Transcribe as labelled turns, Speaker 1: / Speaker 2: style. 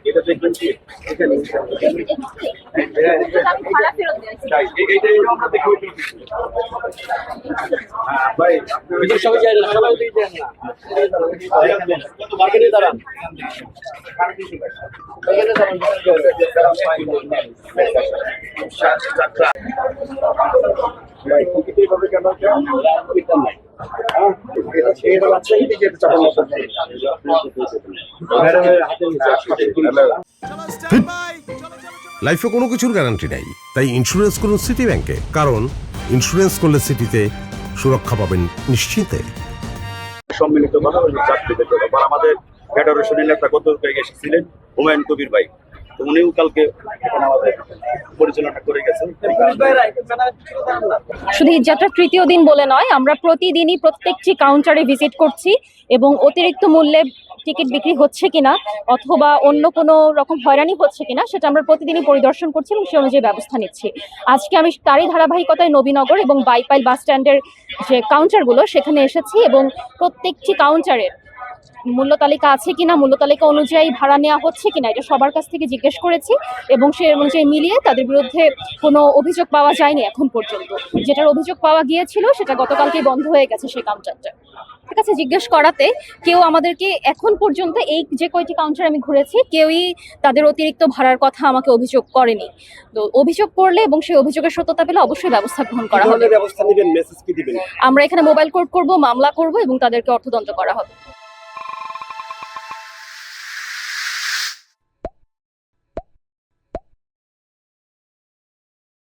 Speaker 1: এটা দেখবেন কি এখানে আমরা দেখি ভাই সবাই যায় না, সবাই দিয়ে দেন না মার্কেটে দাঁড়ান
Speaker 2: লাইফে কোনো কিছুর গ্যারান্টি নাই, তাই ইন্স্যুরেন্স করুন সিটি ব্যাংকে, কারণ ইন্স্যুরেন্স করলে সিটিতে সুরক্ষা পাবেন নিশ্চিন্তে।
Speaker 1: সম্মিলিত আমাদের ফেডারেশনের নেতা গত এসেছিলেন হুমায়ুন কবির ভাই, তো উনিও কালকে আমাদের পরিচালনা করে গেছেন।
Speaker 3: শুধু ঈদযাত্রার তৃতীয় দিন বলে নয়, আমরা প্রতিদিনই প্রত্যেকটি কাউন্টারে ভিজিট করছি এবং অতিরিক্ত মূল্যে টিকিট বিক্রি হচ্ছে কিনা অথবা অন্য কোনো রকম হয়রানি হচ্ছে কিনা সেটা আমরা প্রতিদিনই পরিদর্শন করছি এবং সে অনুযায়ী ব্যবস্থা নিচ্ছি। আজকে আমি তারই ধারাবাহিকতায় নবীনগর এবং বাইপাইল বাস স্ট্যান্ডের যে কাউন্টারগুলো সেখানে এসেছি এবং প্রত্যেকটি কাউন্টারের মূল্য তালিকা আছে কিনা, মূল্য তালিকা অনুযায়ী ভাড়া নেওয়া হচ্ছে কিনা এটা সবার কাছ থেকে জিজ্ঞেস করেছি এবং সে অনুযায়ী মিলিয়ে তাদের বিরুদ্ধে কোনো অভিযোগ পাওয়া যায়নি এখন পর্যন্ত। যেটার অভিযোগ পাওয়া গিয়েছিল সেটা গতকালকেই বন্ধ হয়ে গেছে সেই কাউন্টারটা। তার কাছে জিজ্ঞেস করাতে কেউ আমাদেরকে এখন পর্যন্ত এই যে কয়টি কাউন্টার আমি ঘুরেছি কেউই তাদের অতিরিক্ত ভাড়ার কথা আমাকে অভিযোগ করেনি। তো অভিযোগ করলে এবং সেই অভিযোগের সত্যতা পেলে অবশ্যই ব্যবস্থা গ্রহণ করা হবে।
Speaker 1: ব্যবস্থা নেবেন, মেসেজ কি দিবেন?
Speaker 3: আমরা এখানে মোবাইল কোর্ট করব, মামলা করব এবং তাদেরকে অর্থদণ্ড করা হবে।